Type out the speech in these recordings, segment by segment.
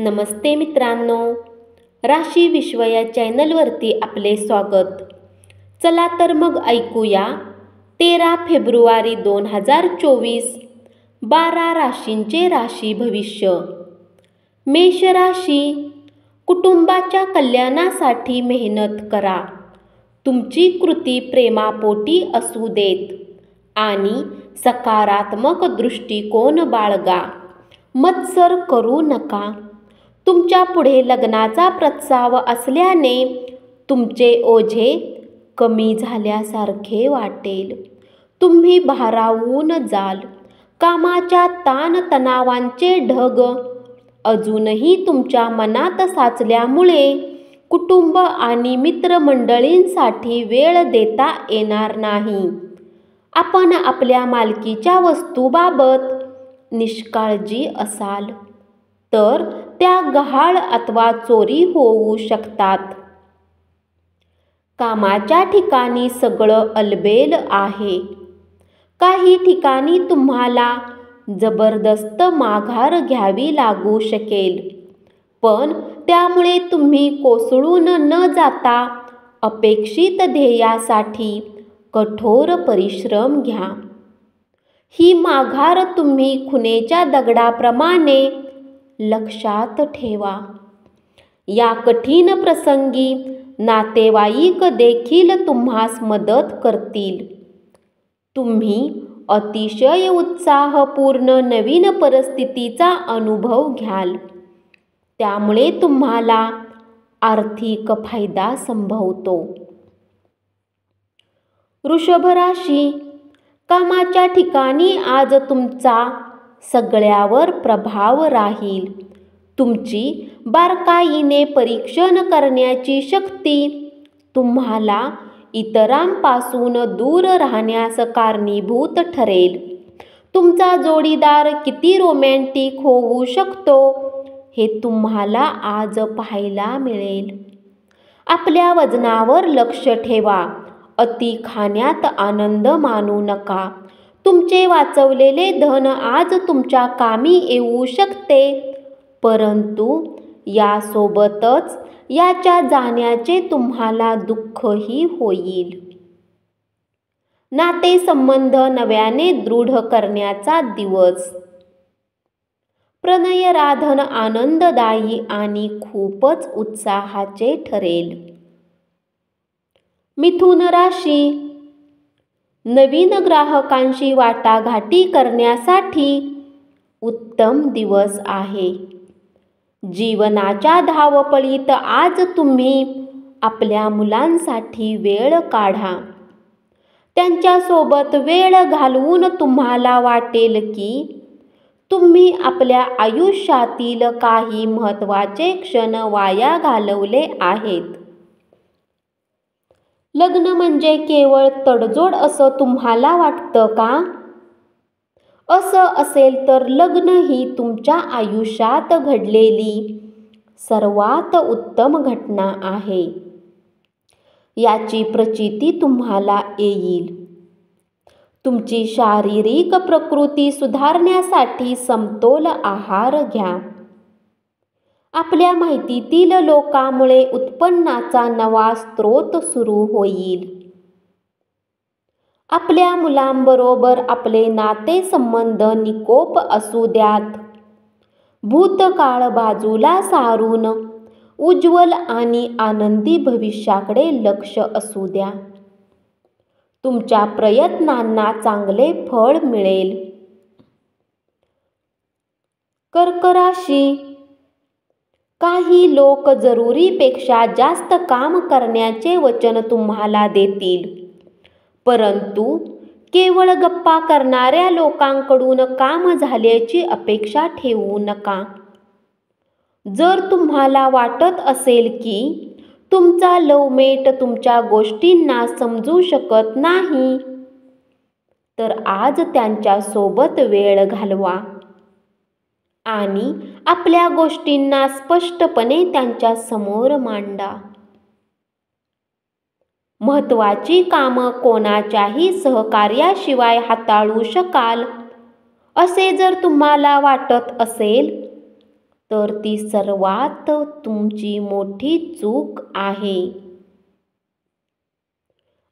नमस्ते मित्रांनो, राशी विश्व या चॅनलवरती आपले स्वागत. चला तर मग ऐकूया 13 फेब्रुवारी 2024 12 राशींचे राशी भविष्य. मेष राशी, कुटुंबाच्या कल्याणासाठी मेहनत करा. तुमची कृती प्रेमापोटी असू देत आणि सकारात्मक दृष्टिकोन बाळगा. मत्सर करू नका. तुमच्या पुढे लग्नाचा प्रस्ताव असल्याने तुमचे ओझे कमी झाल्यासारखे वाटेल. तुम्ही भारावून जाल. कामाच्या ताणतणावांचे ढग अजूनही तुमच्या मनात साचल्यामुळे कुटुंब आणि मित्रमंडळींसाठी वेळ देता येणार नाही. आपण आपल्या मालकीच्या वस्तूबाबत निष्काळजी असाल तर त्या गहाळ अथवा चोरी होऊ शकतात. कामाच्या ठिकाणी सगळं अलबेल आहे. काही ठिकाणी तुम्हाला जबरदस्त माघार घ्यावी लागू शकेल, पण त्यामुळे तुम्ही कोसळून न जाता अपेक्षित ध्येयासाठी कठोर परिश्रम घ्या. ही माघार तुम्ही खुणेच्या दगडाप्रमाणे लक्षात ठेवा. या कठीण प्रसंगी नातेवाईक देखील तुम्हास मदत करतील. तुम्ही अतिशय उत्साहपूर्ण नवीन परिस्थितीचा अनुभव घ्याल. त्यामुळे तुम्हाला आर्थिक फायदा संभवतो. वृषभ राशी, कामाच्या ठिकाणी आज तुमचा सगळ्यावर प्रभाव राहील. तुमची बारकाईने परीक्षण करण्याची शक्ती तुम्हाला इतरांपासून दूर राहण्यास कारणीभूत ठरेल. तुमचा जोडीदार किती रोमॅन्टिक होऊ शकतो हे तुम्हाला आज पाहायला मिळेल. आपल्या वजनावर लक्ष ठेवा. अति खाण्यात आनंद मानू नका. तुमचे वाचवलेले धन आज तुमच्या कामी येऊ शकते, परंतु यासोबतच याच्या जाण्याचे तुम्हाला दुःखही होईल. नातेसंबंध नव्याने दृढ करण्याचा दिवस. प्रणयराधन आनंददायी आणि खूपच उत्साहाचे ठरेल. मिथुन राशी, नवीन ग्राहकांशी वाटाघाटी करण्यासाठी उत्तम दिवस आहे. जीवनाच्या धावपळीत आज तुम्ही आपल्या मुलांसाठी वेळ काढा. त्यांच्यासोबत वेळ घालवून तुम्हाला वाटेल की तुम्ही आपल्या आयुष्यातील काही महत्त्वाचे क्षण वाया घालवले आहेत. लग्न म्हणजे केवळ तडजोड असं तुम्हाला वाटतं का? असं असेल तर लग्न ही तुमच्या आयुष्यात घडलेली सर्वात उत्तम घटना आहे. याची प्रचिती तुम्हाला येईल. तुमची शारीरिक प्रकृती सुधारण्यासाठी समतोल आहार घ्या. आपल्या माहितीतील लोकांमुळे उत्पन्नाचा नवा स्रोत सुरू होईल. आपल्या मुलांबरोबर आपले नातेसंबंध निकोप असू द्यात. भूतकाळ बाजूला सारून उज्ज्वल आणि आनंदी भविष्याकडे लक्ष असू द्या. तुमच्या प्रयत्नांना चांगले फळ मिळेल. कर्क राशी, काही लोक जरुरीपेक्षा जास्त काम करण्याचे वचन तुम्हाला देतील, परंतु केवळ गप्पा करणाऱ्या लोकांकडून काम झाल्याची अपेक्षा ठेवू नका. जर तुम्हाला वाटत असेल की तुमचा लव्हमेट तुमच्या गोष्टींना समजू शकत नाही, तर आज त्यांच्यासोबत वेळ घालवा आणि आपल्या गोष्टींना स्पष्टपणे त्यांच्या समोर मांडा. महत्त्वाची कामं कोणाच्याही सहकार्याशिवाय हाताळू शकाल असे जर तुम्हाला वाटत असेल तर ती सर्वात तुमची मोठी चूक आहे.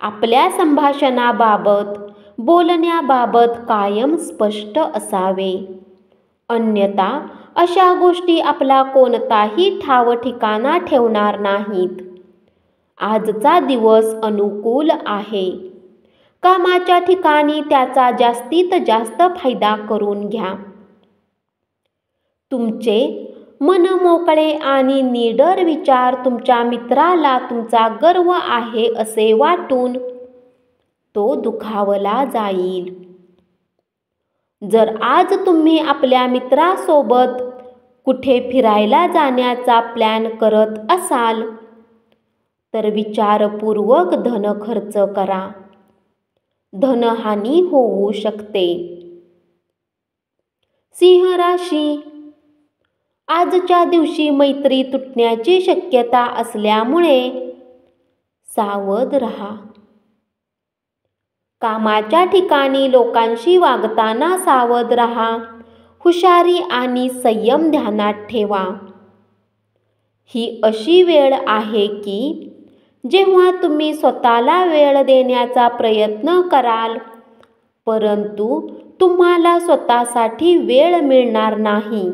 आपल्या संभाषणाबाबत, बोलण्याबाबत कायम स्पष्ट असावे. अन्यथा अशा गोष्टी आपला कोणताही ठावठिकाणा ठेवणार नाहीत. आजचा दिवस अनुकूल आहे. कामाच्या ठिकाणी त्याचा जास्तीत जास्त फायदा करून घ्या. तुमचे मनमोकळे आणि निडर विचार तुमच्या मित्राला तुमचा गर्व आहे असे वाटून तो दुखावला जाईल. जर आज तुम्ही आपल्या मित्रासोबत कुठे फिरायला जाण्याचा प्लॅन करत असाल तर विचारपूर्वक धन खर्च करा. धनहानी होऊ शकते. सिंह राशी, आजच्या दिवशी मैत्री तुटण्याची शक्यता असल्यामुळे सावध राहा. कामाच्या ठिकाणी लोकांशी वागताना सावध राहा. हुशारी आणि संयम ध्यानात ठेवा. ही अशी वेळ आहे की जेव्हा तुम्ही स्वतःला वेळ देण्याचा प्रयत्न कराल, परंतु तुम्हाला स्वतःसाठी वेळ मिळणार नाही.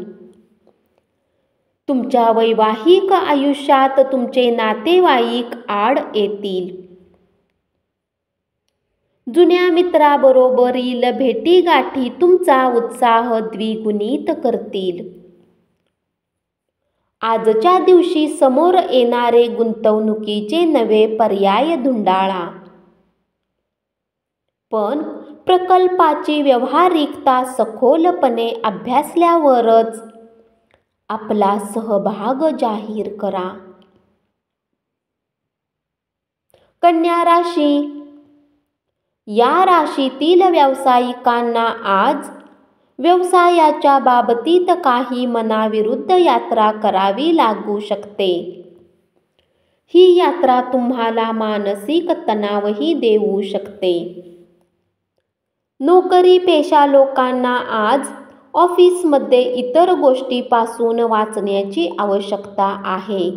तुमच्या वैवाहिक आयुष्यात तुमचे नातेवाईक आड येतील. जुन्या मित्राबरोबरील भेटीगाठी तुमचा उत्साह द्विगुणित करतील. आजच्या दिवशी समोर येणारे गुंतवणुकीचे नवे पर्याय धुंडाळा. पण प्रकल्पाची व्यावहारिकता सखोलपणे अभ्यासल्यावरच आपला सहभाग जाहीर करा. कन्या राशी, या राशीतील व्यावसायिकांना आज व्यवसायाच्या बाबतीत काही मनाविरुद्ध यात्रा करावी लागू शकते. ही यात्रा तुम्हाला मानसिक तणावही देऊ शकते. नोकरी पेशा लोकांना आज ऑफिसमध्ये इतर गोष्टींपासून वाचण्याची आवश्यकता आहे.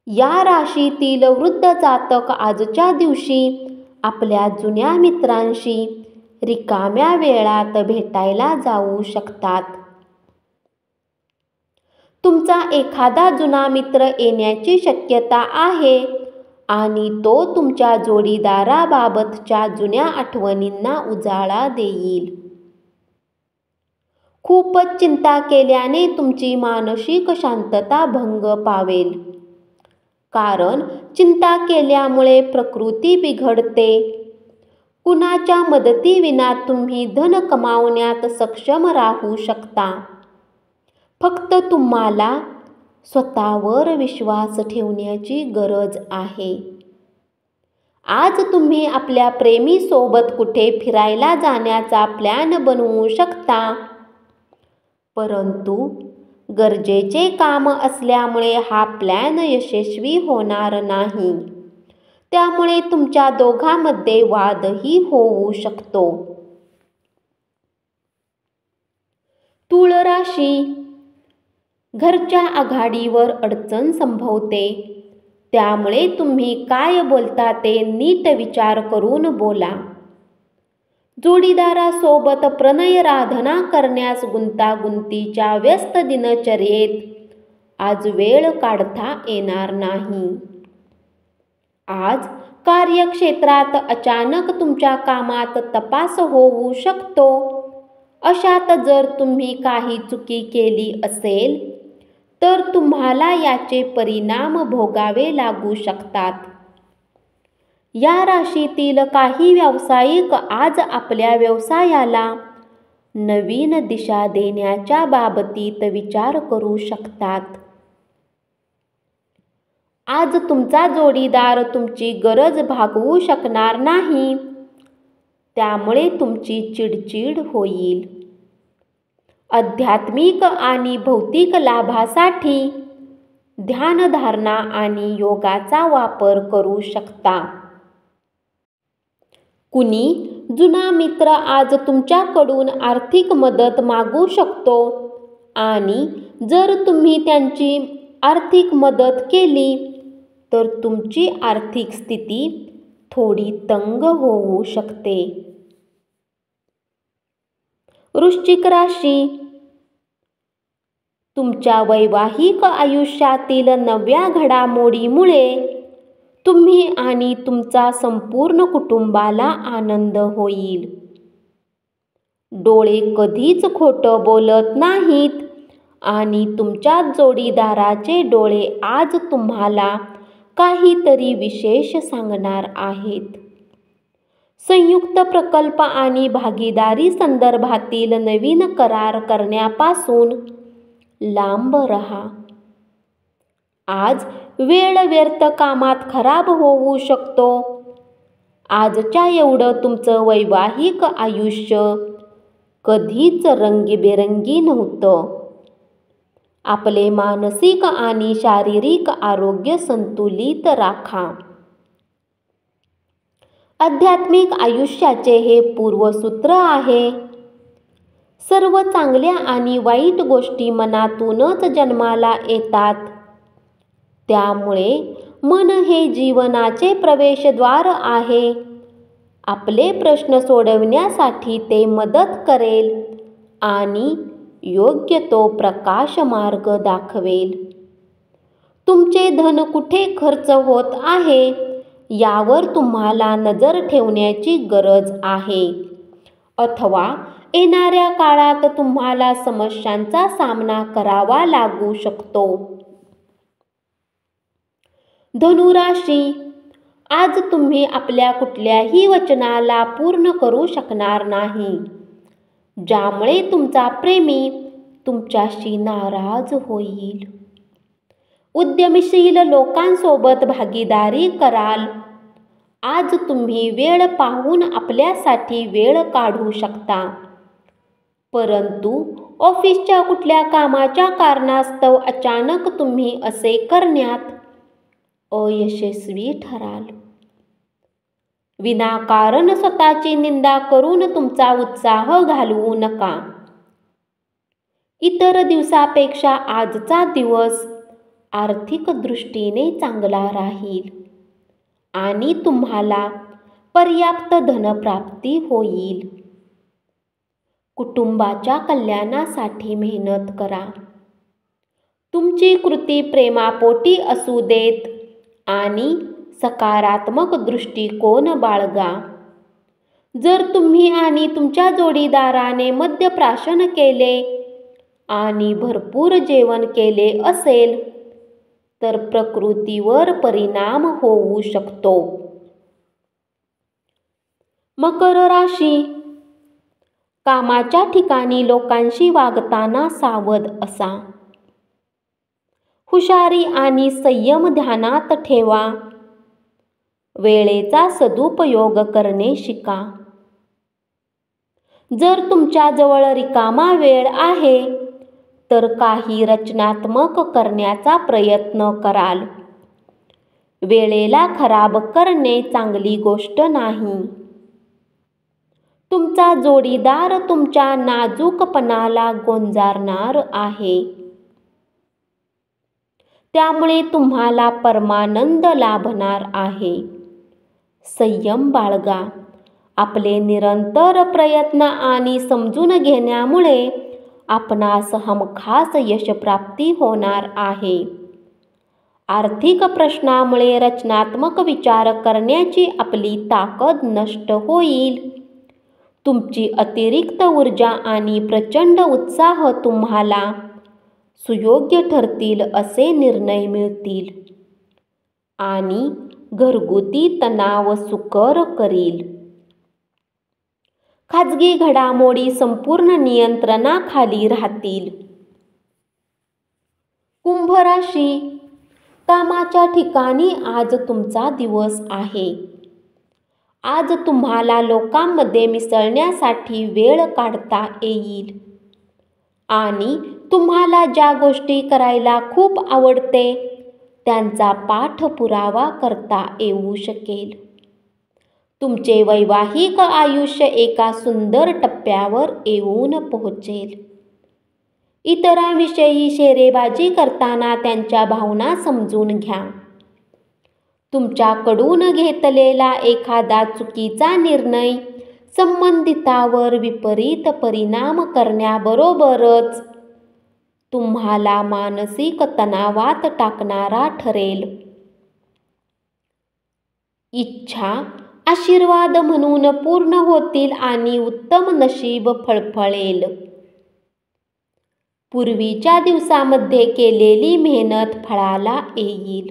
या राशीतील वृद्ध जातक आजच्या दिवशी आपल्या जुन्या मित्रांशी रिकाम्या वेळात भेटायला जाऊ शकतात. तुमचा एखादा जुना मित्र येण्याची शक्यता आहे आणि तो तुमच्या जोडीदाराबाबतच्या जुन्या आठवणींना उजाळा देईल. खूपच चिंता केल्याने तुमची मानसिक शांतता भंग पावेल. कारण चिंता केल्यामुळे प्रकृती बिघडते. कुणाच्या मदतीविना तुम्ही धन कमावण्यात सक्षम राहू शकता. फक्त तुम्हाला स्वतःवर विश्वास ठेवण्याची गरज आहे. आज तुम्ही आपल्या प्रेमीसोबत कुठे फिरायला जाण्याचा प्लॅन बनवू शकता, परंतु गरजेचे काम असल्यामुळे हा प्लॅन यशस्वी होणार नाही. त्यामुळे तुमच्या दोघांमध्ये वादही होऊ शकतो. तुळ राशी, घरच्या आघाडीवर अडचण संभवते. त्यामुळे तुम्ही काय बोलता ते नीट विचार करून बोला. जोडीदारासोबत प्रणयराधना करण्यास गुंतागुंतीच्या व्यस्त दिनचर्येत आज वेळ काढता येणार नाही. आज कार्यक्षेत्रात अचानक तुमच्या कामात तपास होऊ शकतो. अशात जर तुम्ही काही चुकी केली असेल तर तुम्हाला याचे परिणाम भोगावे लागू शकतात. या राशीतील काही व्यावसायिक आज आपल्या व्यवसायाला नवीन दिशा देण्याच्या बाबतीत विचार करू शकतात. आज तुमचा जोडीदार तुमची गरज भागवू शकणार नाही. त्यामुळे तुमची चिडचिड होईल. आध्यात्मिक आणि भौतिक लाभासाठी ध्यानधारणा आणि योगाचा वापर करू शकता. कुणी जुना मित्र आज तुमच्याकडून आर्थिक मदत मागू शकतो आणि जर तुम्ही त्यांची आर्थिक मदत केली तर तुमची आर्थिक स्थिती थोडी तंग होऊ शकते. वृश्चिक राशी, तुमच्या वैवाहिक आयुष्यातील नव्या घडामोडीमुळे तुम्ही आणि तुमचा संपूर्ण कुटुंबाला आनंद होईल. डोळे कधीच खोटं बोलत नाहीत आणि तुमच्या जोडीदाराचे डोळे आज तुम्हाला काहीतरी विशेष सांगणार आहेत. संयुक्त प्रकल्प आणि भागीदारी संदर्भातील नवीन करार करण्यापासून लांब रहा. आज वेळ व्यर्थ कामात खराब होऊ शकतो. आजच्या एवढं तुमचं वैवाहिक आयुष्य कधीच रंगीबेरंगी नव्हतं. आपले मानसिक आणि शारीरिक आरोग्य संतुलित राखा. आध्यात्मिक आयुष्याचे हे पूर्वसूत्र आहे. सर्व चांगल्या आणि वाईट गोष्टी मनातूनच जन्माला येतात. त्यामुळे मन हे जीवनाचे प्रवेशद्वार आहे. आपले प्रश्न सोडवण्यासाठी ते मदत करेल आणि योग्य तो प्रकाश मार्ग दाखवेल. तुमचे धन कुठे खर्च होत आहे यावर तुम्हाला नजर ठेवण्याची गरज आहे, अथवा येणाऱ्या काळात तुम्हाला समस्यांचा सामना करावा लागू शकतो. धनुराशी, आज तुम्ही आपल्या कुठल्याही वचनाला पूर्ण करू शकणार नाही, ज्यामुळे तुमचा प्रेमी तुमच्याशी नाराज होईल. उद्यमशील लोकांसोबत भागीदारी कराल. आज तुम्ही वेळ पाहून आपल्यासाठी वेळ काढू शकता, परंतु ऑफिसच्या कुठल्या कामाच्या कारणास्तव अचानक तुम्ही असे करण्यात अयशस्वी ठराल. विनाकारण स्वतःची निंदा करून तुमचा उत्साह घालवू नका. इतर दिवसापेक्षा आजचा दिवस आर्थिक दृष्टीने चांगला राहील आणि तुम्हाला पर्याप्त धनप्राप्ती होईल. कुटुंबाच्या कल्याणासाठी मेहनत करा. तुमची कृती प्रेमापोटी असू देत आणि सकारात्मक दृष्टिकोन बाळगा. जर तुम्ही आणि तुमच्या जोडीदाराने मद्यप्राशन केले आणि भरपूर जेवण केले असेल तर प्रकृतीवर परिणाम होऊ शकतो. मकर राशी, कामाच्या ठिकाणी लोकांशी वागताना सावध असा. हुशारी आणि संयम ध्यानात ठेवा. वेळेचा सदुपयोग करणे शिका. जर तुमच्याजवळ रिकामा वेळ आहे तर काही रचनात्मक करण्याचा प्रयत्न कराल. वेळेला खराब करणे चांगली गोष्ट नाही. तुमचा जोडीदार तुमच्या नाजूकपणाला गोंजारणार आहे, त्यामुळे तुम्हाला परमानंद लाभणार आहे. संयम बाळगा. आपले निरंतर प्रयत्न आणि समजून घेण्यामुळे आपणास हमखास यशप्राप्ती होणार आहे. आर्थिक प्रश्नामुळे रचनात्मक विचार करण्याची आपली ताकद नष्ट होईल. तुमची अतिरिक्त ऊर्जा आणि प्रचंड उत्साह तुम्हाला सुयोग्य ठरतील असे निर्णय मिळतील आणि घरगुती तणाव सुकर करील. खाजगी घडामोडी संपूर्ण नियंत्रणाखाली राहतील. कुंभ राशी, कामाच्या ठिकाणी आज तुमचा दिवस आहे. आज तुम्हाला लोकांमध्ये मिसळण्यासाठी वेळ काढता येईल आणि तुम्हाला ज्या गोष्टी करायला खूप आवडते त्यांचा पाठपुरावा करता येऊ शकेल. तुमचे वैवाहिक आयुष्य एका सुंदर टप्प्यावर येऊन पोहोचेल. इतरांविषयी शेरेबाजी करताना त्यांच्या भावना समजून घ्या. तुमच्याकडून घेतलेला एखादा चुकीचा निर्णय संबंधितावर विपरीत परिणाम करण्याबरोबरच तुम्हाला मानसिक तणावात टाकणारा ठरेल. इच्छा आशीर्वाद म्हणून पूर्ण होतील आणि उत्तम नशीब फळफळेल. पूर्वीच्या दिवसामध्ये केलेली मेहनत फळाला येईल.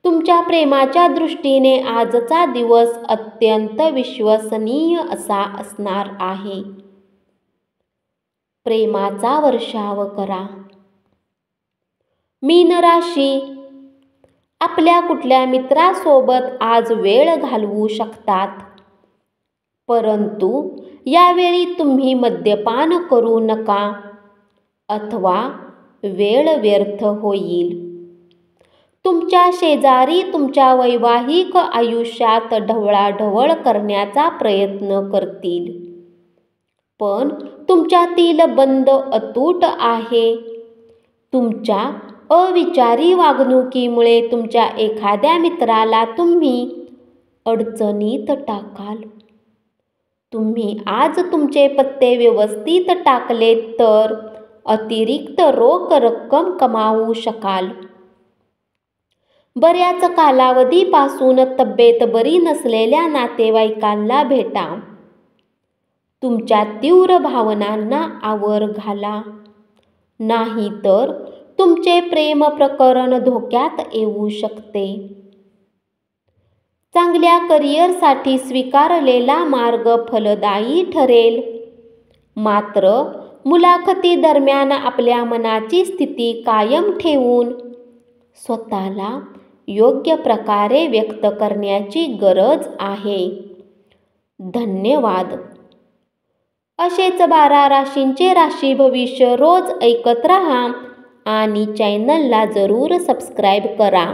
तुमच्या प्रेमाच्या दृष्टीने आजचा दिवस अत्यंत विश्वसनीय असा असणार आहे. प्रेमाचा वर्षाव करा. मीन राशी, आपल्या कुठल्या मित्रासोबत आज वेळ घालवू शकतात, परंतु यावेळी तुम्ही मद्यपान करू नका अथवा वेळ व्यर्थ होईल. तुमच्या शेजारी तुमच्या वैवाहिक आयुष्यात ढवळाढवळ करण्याचा प्रयत्न करतील, पण तुमच्यातील बंध अतूट आहे. तुमच्या अविचारी वागणुकीमुळे तुमच्या एखाद्या मित्राला तुम्ही अडचणीत टाकाल. तुम्ही आज तुमचे पत्ते व्यवस्थित टाकले तर अतिरिक्त रोख रक्कम कमावू शकाल. बऱ्याच कालावधीपासून तब्येत बरी नसलेल्या नातेवाईकांना भेटा. तुमच्या तीव्र भावनांना आवर घाला, नाहीतर तुमचे प्रेम प्रकरण धोक्यात येऊ शकते. चांगल्या करिअरसाठी स्वीकारलेला मार्ग फलदायी ठरेल, मात्र मुलाखती दरम्यान आपल्या मनाची स्थिती कायम ठेवून स्वतःला योग्य प्रकारे व्यक्त करण्याची गरज आहे. धन्यवाद. असेच 12 राशींचे राशी भविष्य रोज ऐकत रहा आणि चॅनलला जरूर सबस्क्राईब करा.